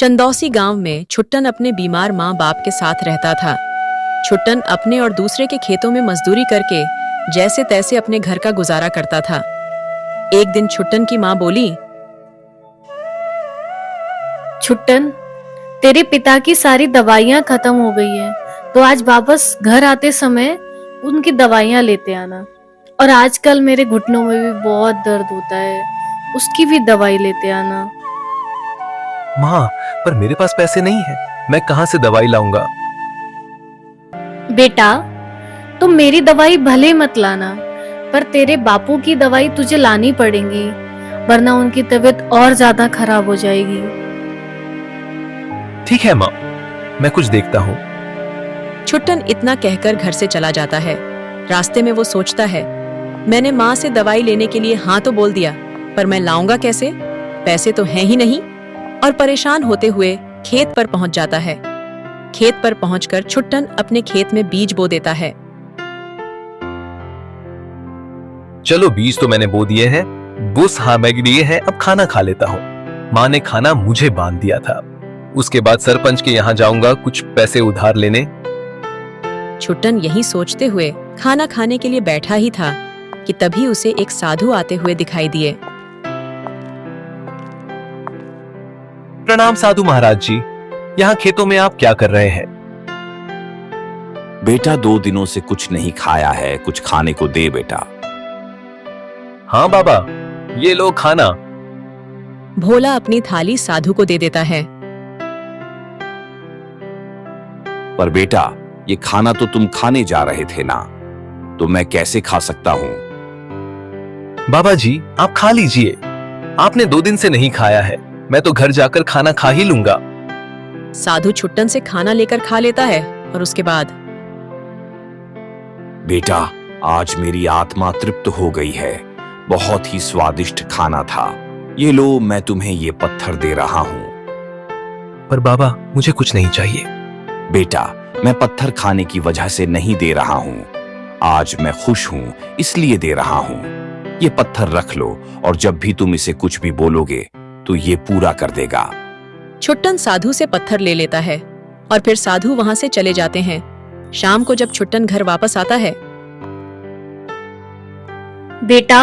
चंदौसी गांव में छुट्टन अपने बीमार माँ बाप के साथ रहता था। छुट्टन अपने और दूसरे के खेतों में मजदूरी करके जैसे तैसे अपने घर का गुजारा करता था। एक दिन छुट्टन की माँ बोली, छुट्टन, तेरे पिता की सारी दवाइयाँ खत्म हो गई है, तो आज वापस घर आते समय उनकी दवाइयाँ लेते आना। और आजकल मेरे घुटनों में भी बहुत दर्द होता है, उसकी भी दवाई लेते आना। माँ, पर मेरे पास पैसे नहीं है, मैं कहाँ से दवाई लाऊंगा? बेटा, तुम मेरी दवाई भले मत लाना, पर तेरे बापू की दवाई तुझे लानी पड़ेगी, वरना उनकी तबीयत और ज्यादा खराब हो जाएगी। ठीक है माँ, मैं कुछ देखता हूँ। छुट्टन इतना कहकर घर से चला जाता है। रास्ते में वो सोचता है, मैंने माँ से दवाई लेने के लिए हाँ तो बोल दिया, पर मैं लाऊंगा कैसे? पैसे तो हैं ही नहीं। और परेशान होते हुए खेत पर पहुंच जाता है। खेत पर पहुंचकर छुट्टन अपने खेत में बीज बो देता है। चलो, बीज तो मैंने बो दिए हैं, बुस हाँ मैं लिए है, अब खाना खा लेता हूँ। माँ ने खाना मुझे बांध दिया था। उसके बाद सरपंच के यहाँ जाऊंगा कुछ पैसे उधार लेने। छुट्टन यही सोचते हुए खाना खाने के लिए बैठा ही था कि तभी उसे एक साधु आते हुए दिखाई दिए। प्रणाम साधु महाराज जी, यहाँ खेतों में आप क्या कर रहे हैं? बेटा, 2 दिनों से कुछ नहीं खाया है, कुछ खाने को दे बेटा। हाँ बाबा, ये लो खाना। भोला अपनी थाली साधु को दे देता है। पर बेटा, ये खाना तो तुम खाने जा रहे थे ना, तो मैं कैसे खा सकता हूं? बाबा जी, आप खा लीजिए, आपने 2 दिन से नहीं खाया है, मैं तो घर जाकर खाना खा ही लूंगा। साधु छुट्टन से खाना लेकर खा लेता है और उसके बाद, बेटा, आज मेरी आत्मा तृप्त हो गई है, बहुत ही स्वादिष्ट खाना था। ये लो, मैं तुम्हें ये पत्थर दे रहा हूं। पर बाबा, मुझे कुछ नहीं चाहिए। बेटा, मैं पत्थर खाने की वजह से नहीं दे रहा हूं, आज मैं खुश हूं इसलिए दे रहा हूं। ये पत्थर रख लो और जब भी तुम इसे कुछ भी बोलोगे तो ये पूरा कर देगा। छुट्टन साधु से पत्थर ले लेता है और फिर साधु वहां से चले जाते हैं। शाम को जब छुट्टन घर वापस आता है, बेटा,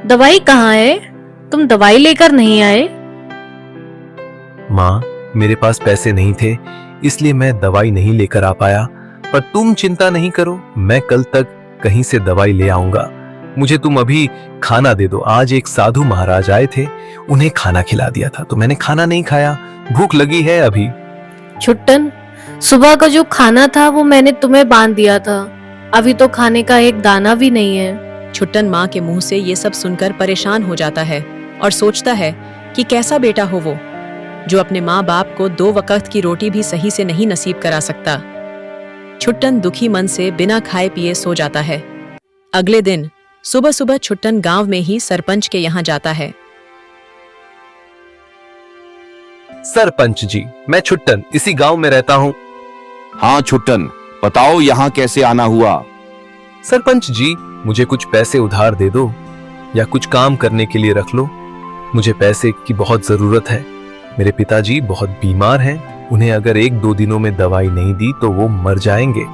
दवाई कहाँ है? तुम दवाई लेकर नहीं आए? माँ, मेरे पास पैसे नहीं थे, इसलिए मैं दवाई नहीं लेकर आ पाया, पर तुम चिंता नहीं करो, मैं कल तक कहीं से दवाई ले आऊंगा। मुझे तुम अभी खाना दे दो। आज एक साधु महाराज आए थे, उन्हें खाना खिला दिया था, तो मैंने खाना नहीं खाया, भूख लगी है अभी। छुट्टन, सुबह का जो खाना था वो मैंने तुम्हें बांध दिया था, अभी तो खाने का एक दाना भी नहीं है। छुट्टन माँ के मुंह से ये सब सुनकर परेशान हो जाता है और सोचता है कि कैसा बेटा हो वो, जो अपने माँ बाप को 2 वक्त की रोटी भी सही से नहीं नसीब करा सकता। छुट्टन दुखी मन से बिना खाए पिए सो जाता है। अगले दिन सुबह सुबह छुट्टन गांव में ही सरपंच के यहाँ जाता है। सरपंच जी, मैं छुट्टन इसी गांव में रहता हूँ। हाँ छुट्टन, बताओ यहाँ कैसे आना हुआ? सरपंच जी, मुझे कुछ पैसे उधार दे दो या कुछ काम करने के लिए रख लो। मुझे पैसे की बहुत जरूरत है। मेरे पिताजी बहुत बीमार हैं, उन्हें अगर 1-2 दिनों में दवाई नहीं दी तो वो मर जाएंगे।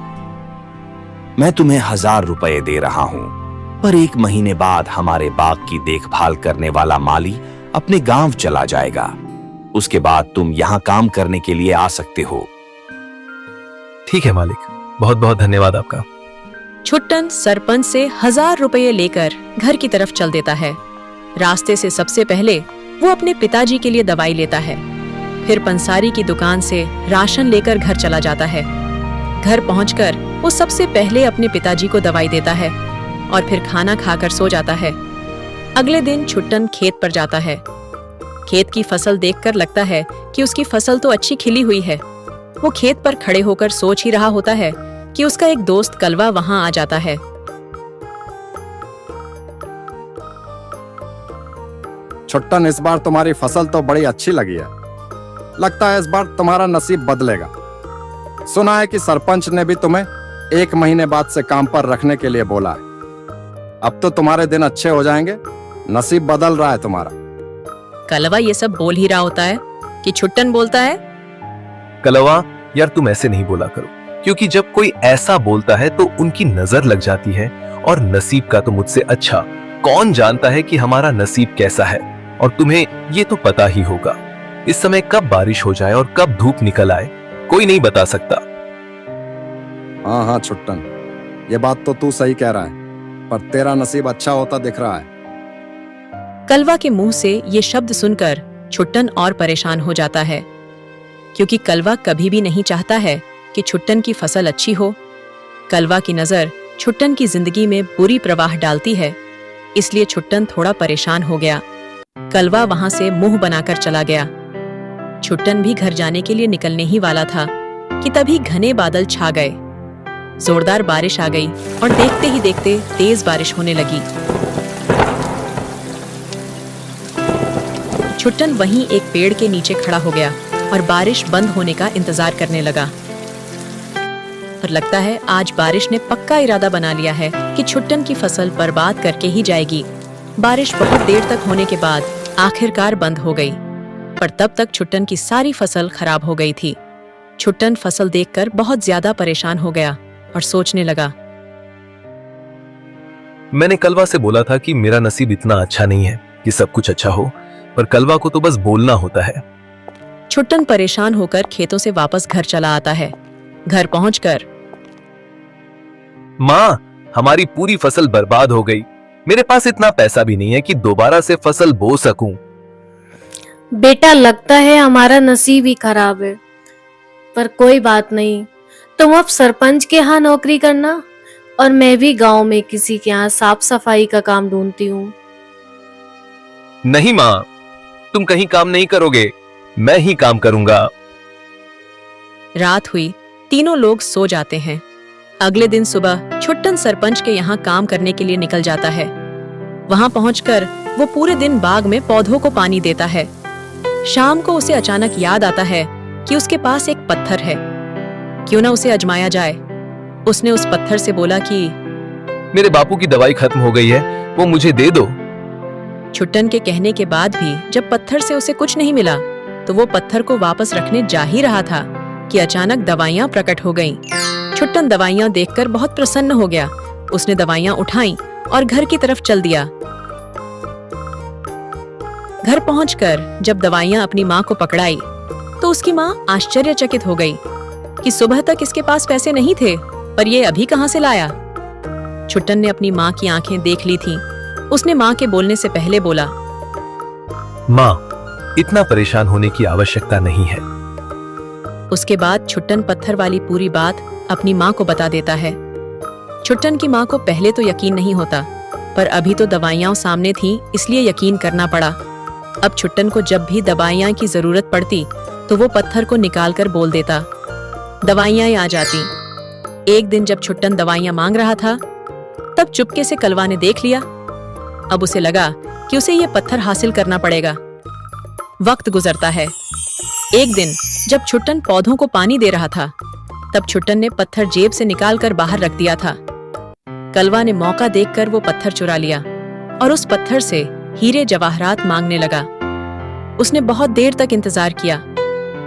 मैं तुम्हें 1000 रुपए दे रहा हूं, पर 1 महीने बाद हमारे बाग की देखभाल करने वाला माली अपने गांव चला जाएगा। उसके बाद तुम यहाँ काम करने के लिए आ सकते हो। ठीक है मालिक, बहुत बहुत धन्यवाद आपका। छुट्टन सरपंच से 1000 रुपये लेकर घर की तरफ चल देता है। रास्ते से सबसे पहले वो अपने पिताजी के लिए दवाई लेता है, फिर पंसारी की दुकान से राशन लेकर घर चला जाता है। घर पहुंचकर वो सबसे पहले अपने पिताजी को दवाई देता है और फिर खाना खाकर सो जाता है। अगले दिन छुट्टन खेत पर जाता है। खेत की फसल देखकर लगता है कि उसकी फसल तो अच्छी खिली हुई है। वो खेत पर खड़े होकर सोच ही रहा होता है कि उसका एक दोस्त कलवा वहां आ जाता है। छुट्टन, इस बार तुम्हारी फसल तो बड़ी अच्छी लगी है, लगता है इस बार तुम्हारा नसीब बदलेगा। सुना है कि सरपंच ने भी तुम्हें 1 महीने बाद से काम पर रखने के लिए बोला है। अब तो तुम्हारे दिन अच्छे हो जाएंगे, नसीब बदल रहा है तुम्हारा। कलवा ये सब बोल ही रहा होता है कि छुट्टन बोलता है, कलवा यार तुम ऐसे नहीं बोला करो, क्योंकि जब कोई ऐसा बोलता है तो उनकी नजर लग जाती है, और नसीब का तो मुझसे अच्छा कौन जानता है कि हमारा नसीब कैसा है। और तुम्हें ये तो पता ही होगा, इस समय कब बारिश हो जाए और कब धूप निकल आए कोई नहीं बता सकता। हाँ हाँ छुट्टन, ये बात तो तू सही कह रहा है, पर तेरा नसीब अच्छा होता दिख रहा है। कलवा के मुंह से ये शब्द सुनकर छुट्टन और परेशान हो जाता है, क्योंकि कलवा कभी भी नहीं चाहता है कि छुट्टन की फसल अच्छी हो। कलवा की नजर छुट्टन की जिंदगी में बुरी प्रवाह डालती है, इसलिए छुट्टन थोड़ा परेशान हो गया। कलवा वहां से मुंह बनाकर चला गया। छुट्टन भी घर जाने के लिए निकलने ही वाला था कि तभी घने बादल छा गए। जोरदार बारिश आ गई और देखते ही देखते तेज बारिश होने लगी। छुट्टन वहीं एक पेड़ के नीचे खड़ा हो गया और बारिश बंद होने का इंतजार करने लगा। पर लगता है आज बारिश ने पक्का इरादा बना लिया है कि छुट्टन की फसल बर्बाद करके ही जाएगी। बारिश बहुत देर तक होने के बाद आखिरकार बंद हो गई, पर तब तक छुट्टन की सारी फसल खराब हो गई थी। छुट्टन फसल देखकर बहुत ज्यादा परेशान हो गया और सोचने लगा, मैंने कलवा से बोला था कि मेरा नसीब इतना अच्छा नहीं है कि सब कुछ अच्छा हो, पर कलवा को तो बस बोलना होता है। छुट्टन परेशान होकर खेतों से वापस घर चला आता है। घर पहुंचकर, माँ, हमारी पूरी फसल बर्बाद हो गई, मेरे पास इतना पैसा भी नहीं है कि दोबारा से फसल बो सकूं। बेटा, लगता है हमारा नसीब ही खराब है, पर कोई बात नहीं। तुम अब सरपंच के यहाँ नौकरी करना और मैं भी गांव में किसी के यहाँ साफ सफाई का काम ढूंढती हूँ। नहीं माँ, तुम कहीं काम नहीं करोगे, मैं ही काम करूंगा। रात हुई, तीनों लोग सो जाते हैं। अगले दिन सुबह छुट्टन सरपंच के यहाँ काम करने के लिए निकल जाता है। वहां पहुंचकर वो पूरे दिन बाग में पौधों को पानी देता है। शाम को उसे अचानक याद आता है कि उसके पास एक पत्थर है, क्यों ना उसे आजमाया जाए। उसने उस पत्थर से बोला कि मेरे बापू की दवाई खत्म हो गई है, वो मुझे दे दो। छुट्टन के कहने के बाद भी जब पत्थर से उसे कुछ नहीं मिला, तो वो पत्थर को वापस रखने जा ही रहा था कि अचानक दवाइयां प्रकट हो गईं। छुट्टन दवाइयां देखकर बहुत प्रसन्न हो गया। उसने दवाइयां उठाई और घर की तरफ चल दिया। घर पहुंचकर जब दवाइयां अपनी माँ को पकड़ाई, तो उसकी माँ आश्चर्यचकित हो गई कि सुबह तक इसके पास पैसे नहीं थे, पर ये अभी कहां से लाया। छुट्टन ने अपनी माँ की आंखें देख ली थीं। उसने माँ के बोलने से पहले बोला, माँ, इतना परेशान होने की आवश्यकता नहीं है। उसके बाद छुट्टन पत्थर वाली पूरी बात अपनी माँ को बता देता है। छुट्टन की माँ को पहले तो यकीन नहीं होता, पर अभी तो दवाइयां सामने थीं, इसलिए यकीन करना पड़ा। अब छुट्टन को जब भी दवाइयां की जरूरत पड़ती, तो वो पत्थर को निकालकर बोल देता, दवाइयां आ जाती। एक दिन जब छुट्टन दवाइयां मांग रहा था, तब चुपके से कलवा ने देख लिया। अब उसे लगा कि उसे ये पत्थर हासिल करना पड़ेगा। वक्त गुजरता है। एक दिन जब छुट्टन पौधों को पानी दे रहा था, तब छुट्टन ने पत्थर जेब से निकालकर बाहर रख दिया था। कलवा ने मौका देखकर वो पत्थर चुरा लिया और उस पत्थर से हीरे जवाहरात मांगने लगा। उसने बहुत देर तक इंतजार किया,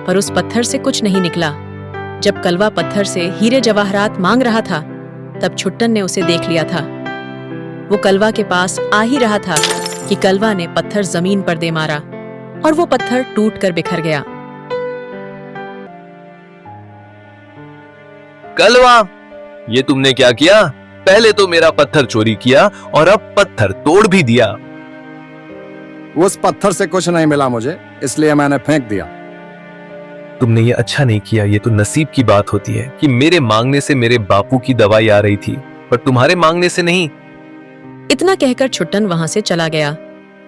पर उस पत्थर से कुछ नहीं निकला। जब कलवा पत्थर से हीरे जवाहरात मांग रहा था, तब छुट्टन ने उसे देख लिया था। वो कलवा के पास आ ही रहा था कि कलवा ने पत्थर जमीन पर दे मारा और वो पत्थर टूटकर बिखर गया। कलवा, ये तुमने क्या किया? पहले तो मेरा पत्थर चोरी किया और अब पत्थर तोड़ भी दिया। उस पत्थर से कुछ नहीं मिला मुझे, इसलिए मैंने फेंक दिया। तुमने ये अच्छा नहीं किया। ये तो नसीब की बात होती है कि मेरे मांगने से मेरे बापू की दवाई आ रही थी, पर तुम्हारे मांगने से नहीं। इतना कहकर छुट्टन वहां से चला गया।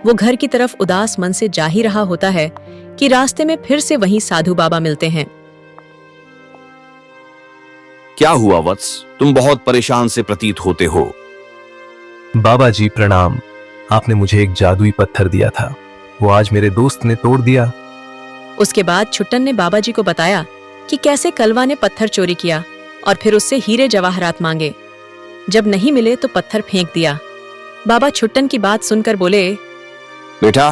वो घर की तरफ उदास मन से जा ही रहा होता है कि रास्ते में फिर से वही साधु बाबा मिलते हैं। क्या हुआ वत्स, तुम बहुत परेशान से प्रतीत होते हो। बाबा जी प्रणाम। आपने मुझे एक जादुई पत्थर दिया था, वो आज मेरे दोस्त ने तोड़ दिया। उसके बाद छुट्टन ने बाबा जी को बताया कि कैसे कलवा ने पत्थर चोरी किया और फिर उससे हीरे जवाहरात मांगे। जब नहीं मिले तो पत्थर फेंक दिया। बाबा छुट्टन की बात सुनकर बोले, बेटा,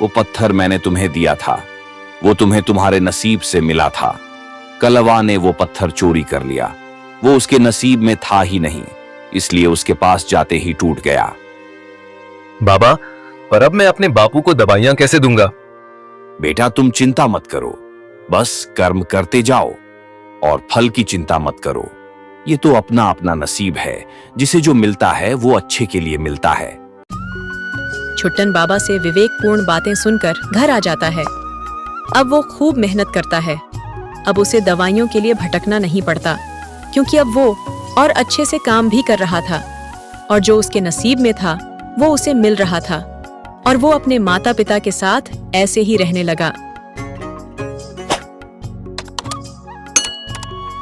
वो पत्थर मैंने तुम्हें दिया था, वो तुम्हें तुम्हारे नसीब से मिला था। कलवा ने वो पत्थर चोरी कर लिया। वो उसके नसीब में था ही नहीं, इसलिए उसके पास जाते ही टूट गया। बाबा, पर अब मैं अपने बापू को दवाइयां कैसे दूंगा? बेटा, तुम चिंता मत करो, बस कर्म करते जाओ और फल की चिंता मत करो। ये तो अपना अपना नसीब है, जिसे जो मिलता है वो अच्छे के लिए मिलता है। छुट्टन बाबा से विवेकपूर्ण बातें सुनकर घर आ जाता है। अब वो खूब मेहनत करता है। अब उसे दवाइयों के लिए भटकना नहीं पड़ता, क्योंकि अब वो और अच्छे से काम भी कर रहा था, और जो उसके नसीब में था वो उसे मिल रहा था, और वो अपने माता पिता के साथ ऐसे ही रहने लगा।